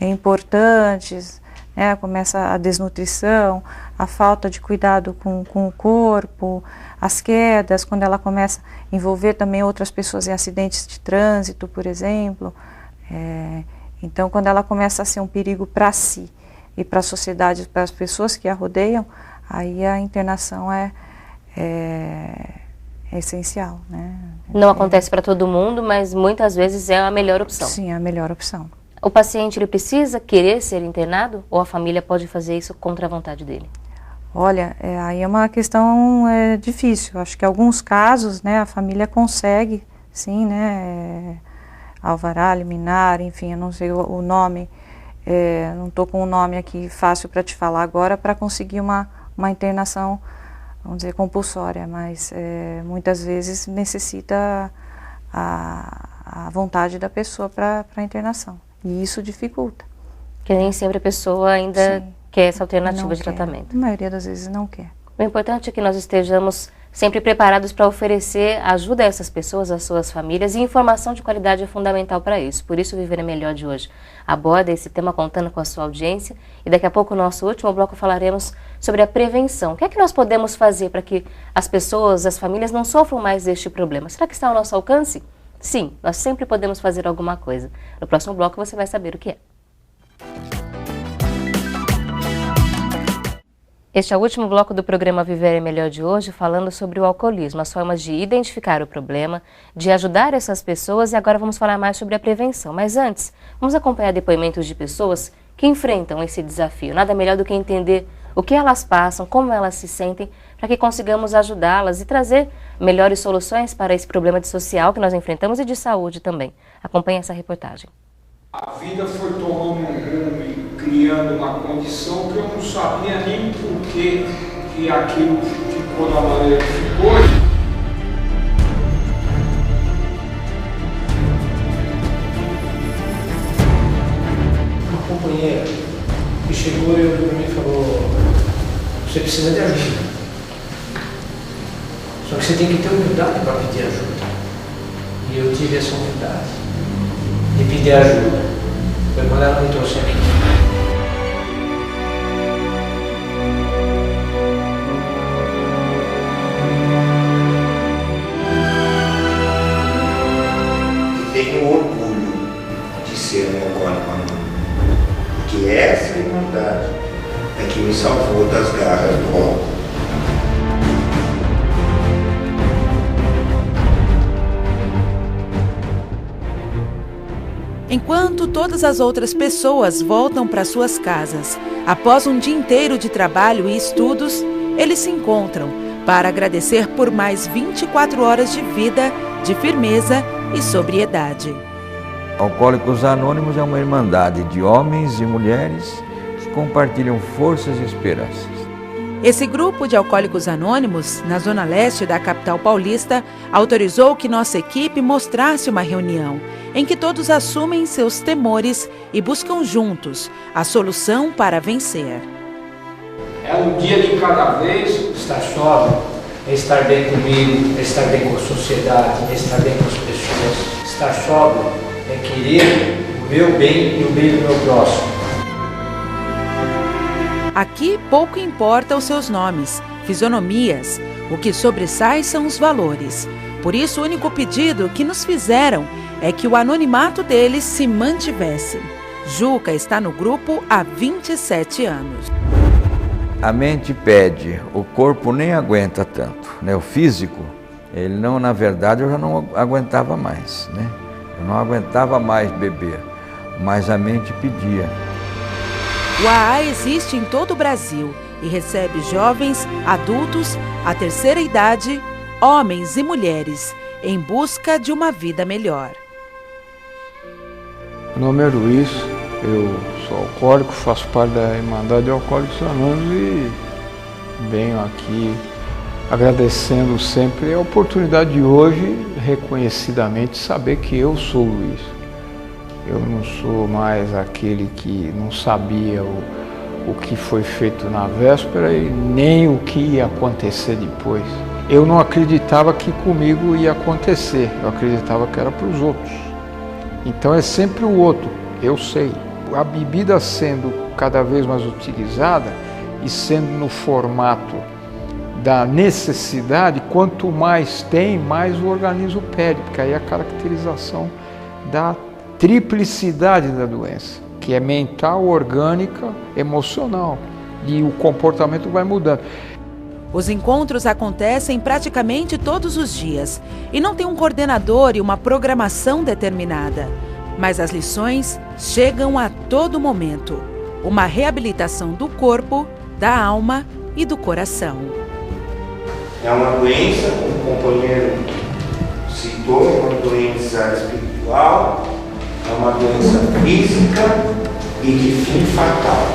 importantes, né, começa a desnutrição, a falta de cuidado com o corpo, as quedas, quando ela começa a envolver também outras pessoas em acidentes de trânsito, por exemplo. Então, quando ela começa a ser um perigo para si e para a sociedade, para as pessoas que a rodeiam, aí a internação é essencial, né? Não acontece para todo mundo, mas muitas vezes é a melhor opção. Sim, é a melhor opção. O paciente ele precisa querer ser internado ou a família pode fazer isso contra a vontade dele? Olha, aí é uma questão difícil. Acho que em alguns casos, né, a família consegue, sim, né, alvará, liminar, enfim, eu não sei o nome. Não estou com o nome aqui fácil para te falar agora, para conseguir uma internação, vamos dizer, compulsória, mas muitas vezes necessita a vontade da pessoa para a internação, e isso dificulta. Porque nem sempre a pessoa ainda quer essa alternativa de quer. tratamento. A maioria das vezes não quer. O importante é que nós estejamos sempre preparados para oferecer ajuda a essas pessoas, às suas famílias, e informação de qualidade é fundamental para isso. Por isso o Viver é Melhor de hoje aborda esse tema contando com a sua audiência, e daqui a pouco no nosso último bloco falaremos sobre a prevenção. O que é que nós podemos fazer para que as pessoas, as famílias não sofram mais deste problema? Será que está ao nosso alcance? Sim, nós sempre podemos fazer alguma coisa. No próximo bloco você vai saber o que é. Este é o último bloco do programa Viver é Melhor de hoje, falando sobre o alcoolismo, as formas de identificar o problema, de ajudar essas pessoas, e agora vamos falar mais sobre a prevenção. Mas antes, vamos acompanhar depoimentos de pessoas que enfrentam esse desafio. Nada melhor do que entender o que elas passam, como elas se sentem, para que consigamos ajudá-las e trazer melhores soluções para esse problema de social que nós enfrentamos e de saúde também. Acompanhe essa reportagem. A vida foi tomando um rumo e criando uma condição que eu não sabia nem por que aquilo ficou da maneira que ficou. Uma companheira que chegou para mim e falou: você precisa de ajuda. Só que você tem que ter humildade para pedir ajuda. E eu tive essa humildade de pedir ajuda. Foi quando ela me trouxe aqui. Tenho orgulho de ser um alcoólico anônimo, porque essa irmandade é que me salvou das garras do álcool. Enquanto todas as outras pessoas voltam para suas casas, após um dia inteiro de trabalho e estudos, eles se encontram para agradecer por mais 24 horas de vida, de firmeza e sobriedade. Alcoólicos Anônimos é uma irmandade de homens e mulheres que compartilham forças e esperanças. Esse grupo de Alcoólicos Anônimos, na zona leste da capital paulista, autorizou que nossa equipe mostrasse uma reunião em que todos assumem seus temores e buscam juntos a solução para vencer. É um dia de cada vez. Estar sóbrio é estar bem comigo, é estar bem com a sociedade, é estar bem com as pessoas. Estar sóbrio é querer o meu bem e o bem do meu próximo. Aqui pouco importa os seus nomes, fisionomias, o que sobressai são os valores. Por isso, o único pedido que nos fizeram é que o anonimato deles se mantivesse. Juca está no grupo há 27 anos. A mente pede, o corpo nem aguenta tanto, né? O físico, ele não, na verdade, eu já não aguentava mais, né? Eu não aguentava mais beber, mas a mente pedia. O AA existe em todo o Brasil e recebe jovens, adultos, a terceira idade, homens e mulheres, em busca de uma vida melhor. Meu nome é Luiz, eu sou alcoólico, faço parte da Irmandade de Alcoólicos Anônimos e venho aqui agradecendo sempre a oportunidade de hoje, reconhecidamente, saber que eu sou o Luiz. Eu não sou mais aquele que não sabia o que foi feito na véspera e nem o que ia acontecer depois. Eu não acreditava que comigo ia acontecer, eu acreditava que era para os outros. Então é sempre o outro, eu sei. A bebida sendo cada vez mais utilizada e sendo no formato da necessidade, quanto mais tem, mais o organismo pede, porque aí é a caracterização da triplicidade da doença, que é mental, orgânica, emocional, e o comportamento vai mudando. Os encontros acontecem praticamente todos os dias e não tem um coordenador e uma programação determinada, mas as lições chegam a todo momento. Uma reabilitação do corpo, da alma e do coração. É uma doença, como o companheiro citou, é uma doença espiritual, é uma doença física e de fim fatal.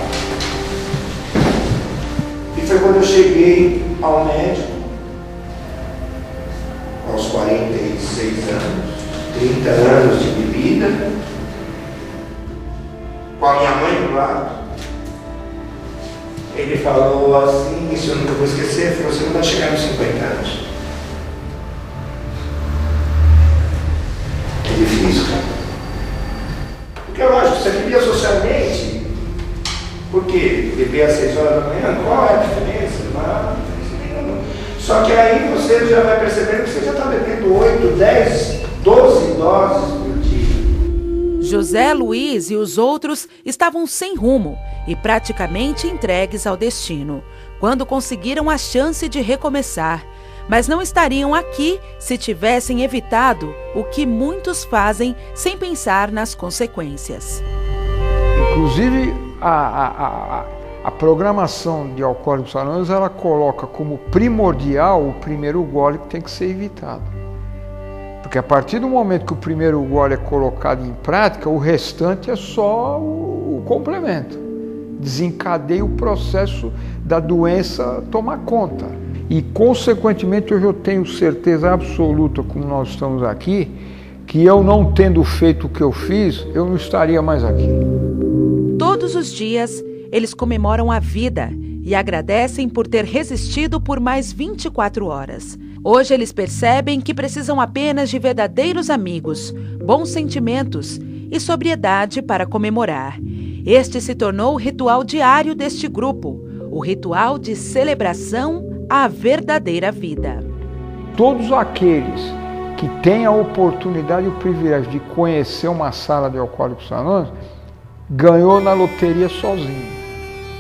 E foi quando eu cheguei ao médico, aos 46 anos, 30 anos de bebida, com a minha mãe do lado. Ele falou assim, isso eu nunca vou esquecer, ele falou, você não vai chegar nos 50 anos. É difícil, cara. Porque lógico, você vivia socialmente, porque beber às 6 horas da manhã, qual é a diferença? Não há diferença nenhuma. Só que aí você já vai percebendo que você já está bebendo 8, 10, 12 doses por dia. José Luiz e os outros estavam sem rumo e praticamente entregues ao destino, quando conseguiram a chance de recomeçar. Mas não estariam aqui se tivessem evitado o que muitos fazem sem pensar nas consequências. Inclusive, a programação de Alcoólicos Anônimos, ela coloca como primordial o primeiro gole que tem que ser evitado. Porque a partir do momento que o primeiro gole é colocado em prática, o restante é só o complemento. Desencadeia o processo da doença tomar conta. E, consequentemente, hoje eu tenho certeza absoluta, como nós estamos aqui, que eu não tendo feito o que eu fiz, eu não estaria mais aqui. Todos os dias, eles comemoram a vida e agradecem por ter resistido por mais 24 horas. Hoje eles percebem que precisam apenas de verdadeiros amigos, bons sentimentos e sobriedade para comemorar. Este se tornou o ritual diário deste grupo, o ritual de celebração à verdadeira vida. Todos aqueles que têm a oportunidade e o privilégio de conhecer uma sala de Alcoólicos Anônimos, ganhou na loteria sozinho,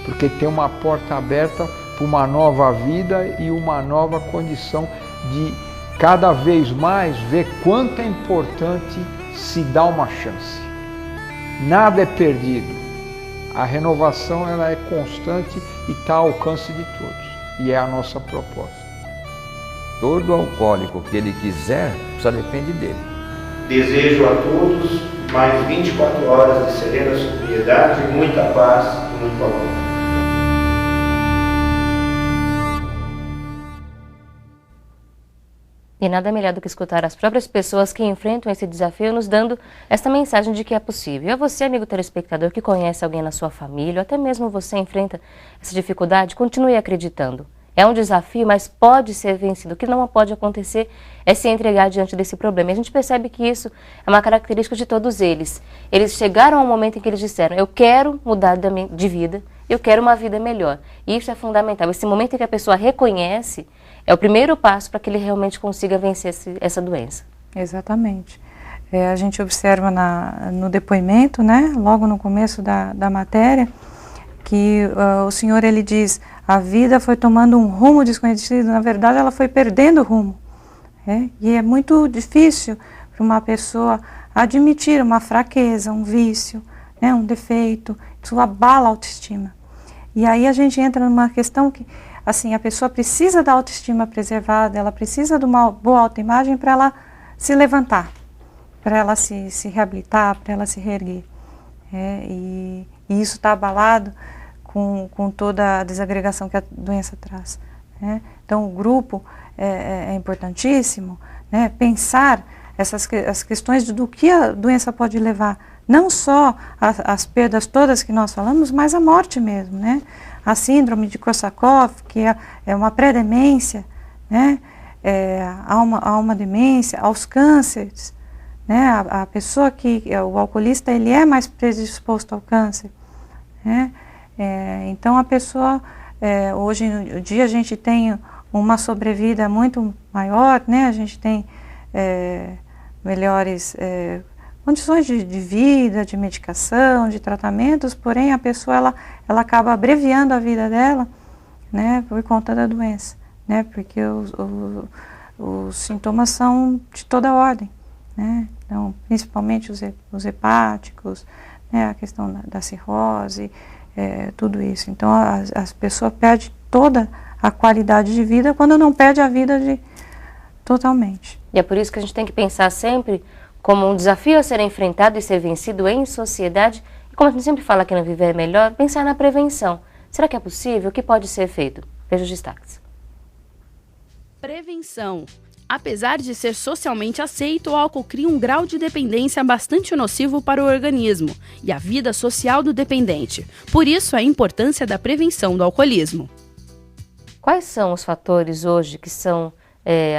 porque tem uma porta aberta para uma nova vida e uma nova condição de cada vez mais ver quanto é importante se dar uma chance. Nada é perdido. A renovação ela é constante e está ao alcance de todos. E é a nossa proposta. Todo alcoólico que ele quiser, só depende dele. Desejo a todos mais 24 horas de serena sobriedade, muita paz e muito amor. E nada melhor do que escutar as próprias pessoas que enfrentam esse desafio nos dando esta mensagem de que é possível. E a você, amigo telespectador, que conhece alguém na sua família, ou até mesmo você enfrenta essa dificuldade, continue acreditando. É um desafio, mas pode ser vencido. O que não pode acontecer é se entregar diante desse problema. E a gente percebe que isso é uma característica de todos eles. Eles chegaram ao momento em que eles disseram, eu quero mudar de vida, eu quero uma vida melhor. E isso é fundamental. Esse momento em que a pessoa reconhece é o primeiro passo para que ele realmente consiga vencer essa doença. Exatamente. A gente observa no depoimento, né, logo no começo da matéria, que o senhor ele diz, a vida foi tomando um rumo desconhecido, na verdade ela foi perdendo o rumo. E é muito difícil para uma pessoa admitir uma fraqueza, um vício, né, um defeito, isso abala a autoestima. E aí a gente entra numa questão que, assim, a pessoa precisa da autoestima preservada, ela precisa de uma boa autoimagem para ela se levantar, para ela se reabilitar, para ela se reerguer. E isso está abalado com toda a desagregação que a doença traz. Então o grupo é importantíssimo, né, pensar as questões do que a doença pode levar, não só as perdas todas que nós falamos, mas a morte mesmo, né? A síndrome de Korsakoff, que é uma pré-demência, né? Há uma demência, aos cânceres, né? A pessoa o alcoolista, ele é mais predisposto ao câncer, né? Então a pessoa, hoje em dia a gente tem uma sobrevida muito maior, né? A gente tem melhores condições de vida, de medicação, de tratamentos, porém a pessoa ela acaba abreviando a vida dela, né, por conta da doença, né, porque os sintomas são de toda ordem, né, então principalmente os hepáticos, né, a questão da cirrose, tudo isso. Então a pessoa perde toda a qualidade de vida quando não perde a vida totalmente. E é por isso que a gente tem que pensar sempre como um desafio a ser enfrentado e ser vencido em sociedade. E como a gente sempre fala que no Viver é Melhor, pensar na prevenção. Será que é possível? O que pode ser feito? Veja os destaques. Prevenção. Apesar de ser socialmente aceito, o álcool cria um grau de dependência bastante nocivo para o organismo e a vida social do dependente. Por isso, a importância da prevenção do alcoolismo. Quais são os fatores hoje que são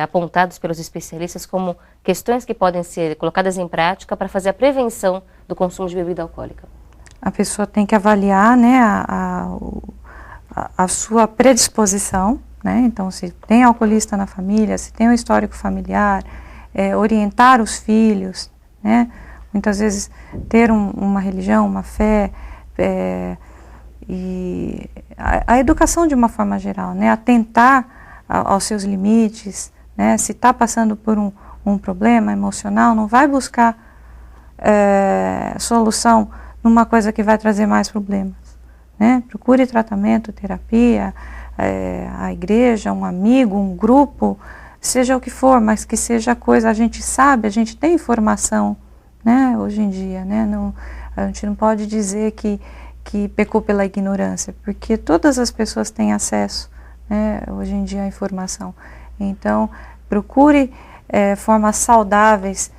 apontados pelos especialistas como questões que podem ser colocadas em prática para fazer a prevenção do consumo de bebida alcoólica? A pessoa tem que avaliar, né, a sua predisposição, né? Então, se tem alcoolista na família, se tem um histórico familiar, orientar os filhos, né? Muitas vezes ter uma religião, uma fé, e a educação de uma forma geral, né? Atentar aos seus limites, né? Se está passando por um problema emocional, não vai buscar solução numa coisa que vai trazer mais problemas, né? Procure tratamento, terapia, a igreja, um amigo, um grupo, seja o que for, mas que seja coisa, a gente sabe, a gente tem informação, né? Hoje em dia, né? A gente não pode dizer que pecou pela ignorância, porque todas as pessoas têm acesso, hoje em dia, a informação. Então, procure formas saudáveis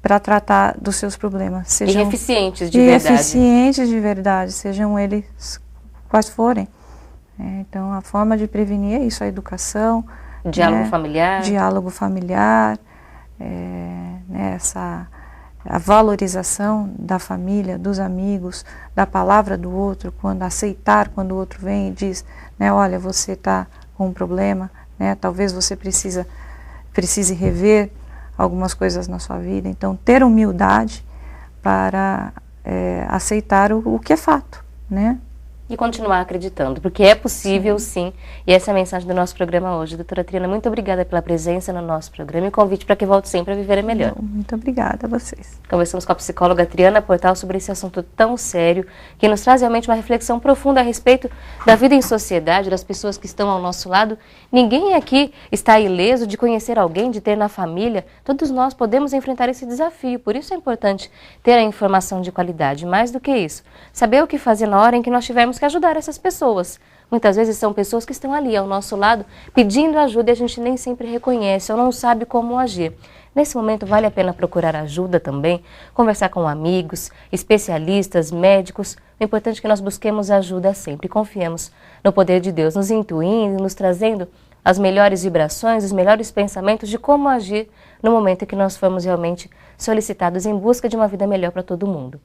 para tratar dos seus problemas. E eficientes de verdade. Eficientes de verdade, sejam eles quais forem. Então, a forma de prevenir é isso, a educação. Diálogo familiar. Diálogo familiar, a valorização da família, dos amigos, da palavra do outro, aceitar quando o outro vem e diz, olha, você está com um problema, talvez você precise rever algumas coisas na sua vida. Então, ter humildade para aceitar o que é fato, E continuar acreditando, porque é possível sim. E essa é a mensagem do nosso programa hoje. Doutora Triana, muito obrigada pela presença no nosso programa e convite para que volte sempre a viver é melhor. Muito obrigada a vocês. Conversamos com a psicóloga Triana Portal sobre esse assunto tão sério, que nos traz realmente uma reflexão profunda a respeito da vida em sociedade, das pessoas que estão ao nosso lado. Ninguém aqui está ileso de conhecer alguém, de ter na família. Todos nós podemos enfrentar esse desafio, por isso é importante ter a informação de qualidade. Mais do que isso, saber o que fazer na hora em que nós tivermos que ajudar essas pessoas. Muitas vezes são pessoas que estão ali ao nosso lado pedindo ajuda e a gente nem sempre reconhece ou não sabe como agir. Nesse momento vale a pena procurar ajuda também, conversar com amigos, especialistas, médicos. O importante é que nós busquemos ajuda sempre, confiemos no poder de Deus, nos intuindo, nos trazendo as melhores vibrações, os melhores pensamentos de como agir no momento em que nós formos realmente solicitados em busca de uma vida melhor para todo mundo.